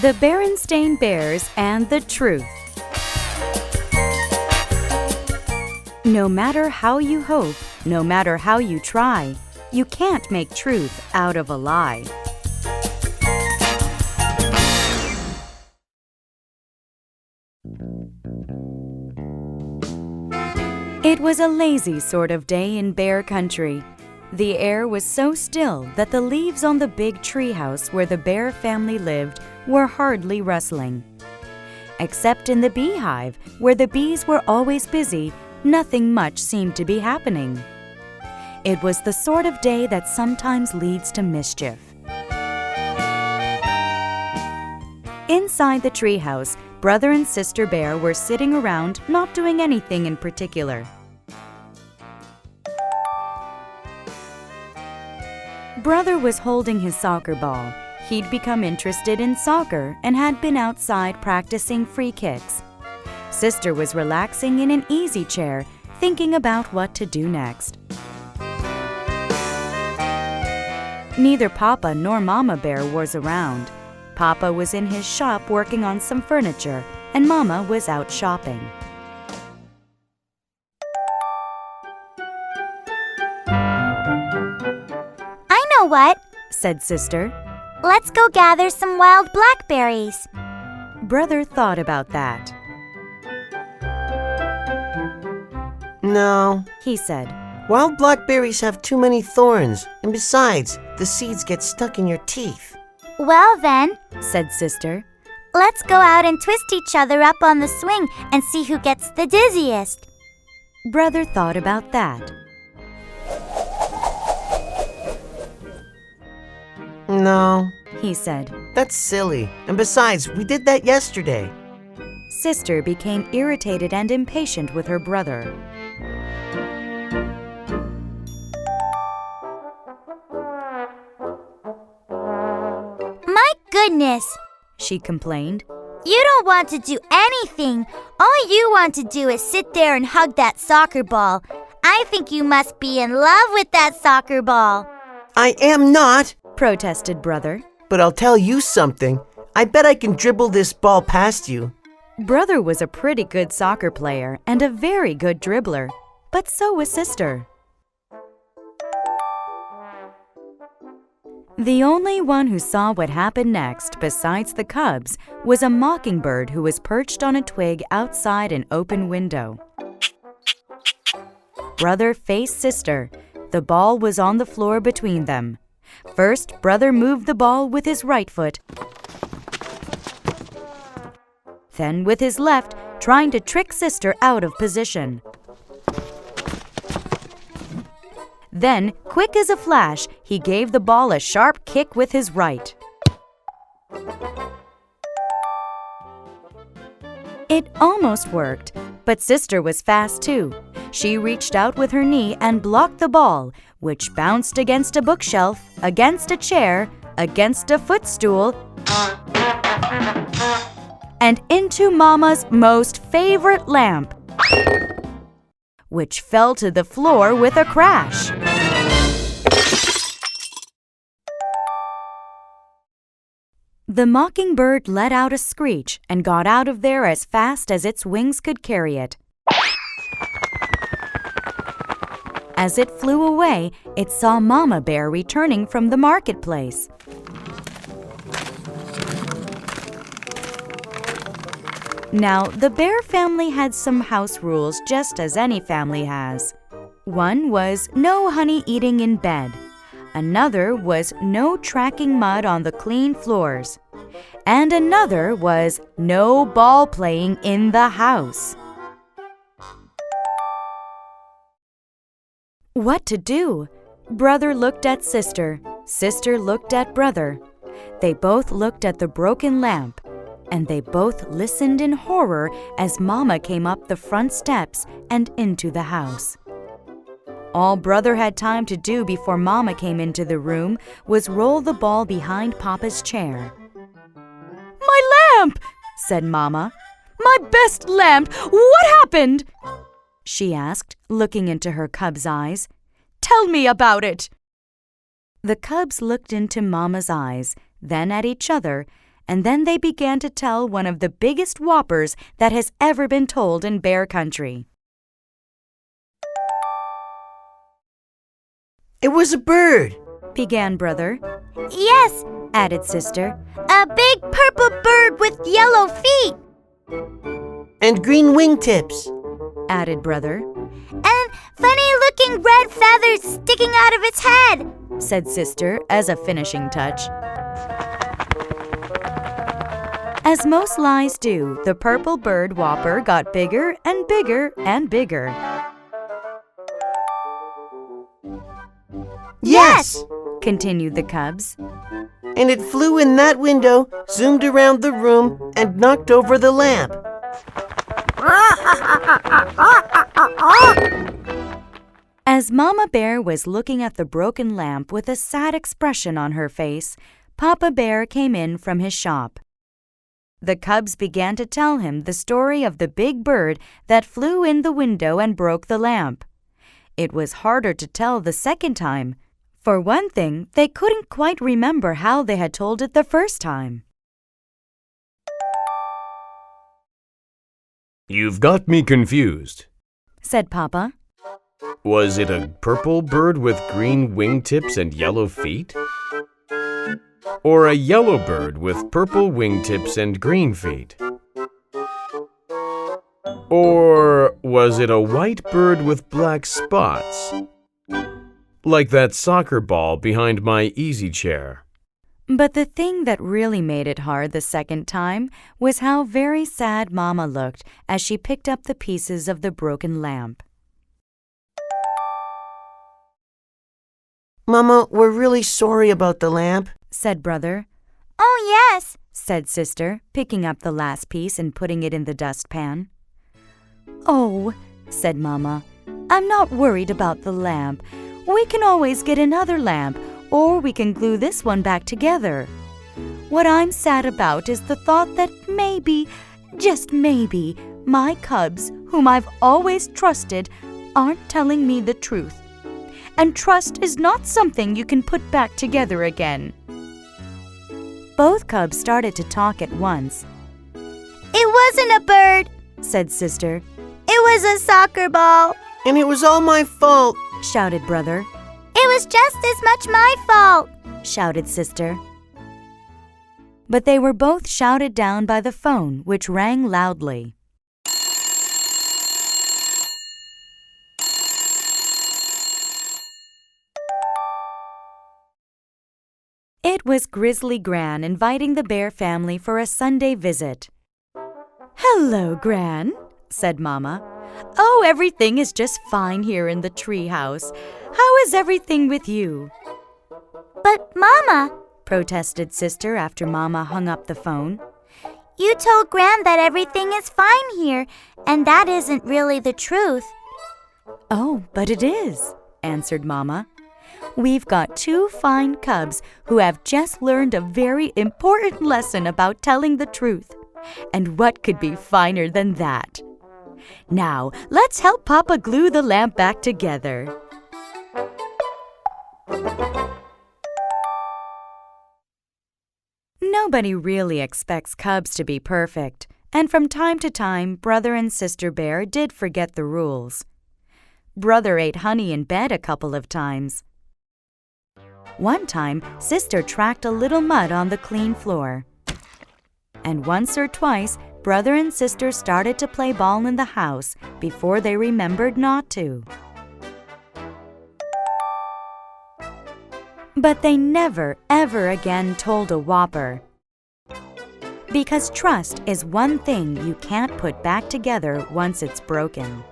The Berenstain Bears and the Truth. No matter how you hope, no matter how you try, you can't make truth out of a lie. It was a lazy sort of day in Bear Country. The air was so still that the leaves on the big treehouse where the Bear family lived were hardly rustling. Except in the beehive, where the bees were always busy, nothing much seemed to be happening. It was the sort of day that sometimes leads to mischief. Inside the treehouse, Brother and Sister Bear were sitting around, not doing anything in particular. Brother was holding his soccer ball. He'd become interested in soccer and had been outside practicing free kicks. Sister was relaxing in an easy chair, thinking about what to do next. Neither Papa nor Mama Bear was around. Papa was in his shop working on some furniture, and Mama was out shopping. I know what, said Sister. Let's go gather some wild blackberries. Brother thought about that. No, he said. Wild blackberries have too many thorns, and besides, the seeds get stuck in your teeth. Well then, said Sister, let's go out and twist each other up on the swing and see who gets the dizziest. Brother thought about that. No, he said. That's silly. And besides, we did that yesterday. Sister became irritated and impatient with her brother. My goodness, she complained. You don't want to do anything. All you want to do is sit there and hug that soccer ball. I think you must be in love with that soccer ball. I am not, protested Brother. But I'll tell you something. I bet I can dribble this ball past you. Brother was a pretty good soccer player and a very good dribbler, but so was Sister. The only one who saw what happened next, besides the cubs, was a mockingbird who was perched on a twig outside an open window. Brother faced Sister. The ball was on the floor between them. First, Brother moved the ball with his right foot, then with his left, trying to trick Sister out of position. Then, quick as a flash, he gave the ball a sharp kick with his right. It almost worked, but Sister was fast too. She reached out with her knee and blocked the ball, which bounced against a bookshelf, against a chair, against a footstool, and into Mama's most favorite lamp, which fell to the floor with a crash. The mockingbird let out a screech and got out of there as fast as its wings could carry it. As it flew away, it saw Mama Bear returning from the marketplace. Now, the Bear family had some house rules just as any family has. One was no honey eating in bed. Another was no tracking mud on the clean floors. And another was no ball playing in the house. What to do? Brother looked at Sister. Sister looked at Brother. They both looked at the broken lamp. And they both listened in horror as Mama came up the front steps and into the house. All Brother had time to do before Mama came into the room was roll the ball behind Papa's chair. "My lamp!" said Mama. "My best lamp! What happened?" she asked, looking into her cub's eyes. "Tell me about it." The cubs looked into Mama's eyes, then at each other, and then they began to tell one of the biggest whoppers that has ever been told in Bear Country. It was a bird, began Brother. Yes, Added Sister. a big purple bird with yellow feet. and green wingtips. Added Brother. And funny-looking red feathers sticking out of its head, Said Sister as a finishing touch. As most lies do, the purple bird whopper got bigger and bigger and bigger. Yes! Continued the cubs. And it flew in that window, zoomed around the room, and knocked over the lamp. As Mama Bear was looking at the broken lamp with a sad expression on her face, Papa Bear came in from his shop. The cubs began to tell him the story of the big bird that flew in the window and broke the lamp. It was harder to tell the second time. For one thing, they couldn't quite remember how they had told it the first time. "You've got me confused," Said Papa. "Was it a purple bird with green wingtips and yellow feet? Or a yellow bird with purple wingtips and green feet? Or was it a white bird with black spots? Like that soccer ball behind my easy chair?" But the thing that really made it hard the second time was how very sad Mama looked as she picked up the pieces of the broken lamp. Mama, we're really sorry about the lamp. Said Brother. Oh, yes, Said Sister, picking up the last piece and putting it in the dustpan. Oh, said Mama, I'm not worried about the lamp. We can always get another lamp, or we can glue this one back together. What I'm sad about is the thought that maybe, just maybe, my cubs, whom I've always trusted, aren't telling me the truth. And trust is not something you can put back together again. Both cubs started to talk at once. it wasn't a bird, Said Sister. it was a soccer ball. And it was all my fault. Shouted Brother. It was just as much my fault. Shouted Sister. But they were both shouted down by the phone, which rang loudly. It was Grizzly Gran inviting the Bear family for a Sunday visit. Hello, Gran, said Mama. Oh, everything is just fine here in the tree house. How is everything with you? But, Mama, Protested Sister after Mama hung up the phone. you told Gran that everything is fine here, and that isn't really the truth. Oh, but it is, answered Mama. We've got two fine cubs who have just learned a very important lesson about telling the truth. And what could be finer than that? Now, let's help Papa glue the lamp back together. Nobody really expects cubs to be perfect, and from time to time, Brother and Sister Bear did forget the rules. Brother ate honey in bed a couple of times. One time, Sister tracked a little mud on the clean floor. And once or twice, Brother and Sister started to play ball in the house before they remembered not to. But they never, ever again told a whopper. Because trust is one thing you can't put back together once it's broken.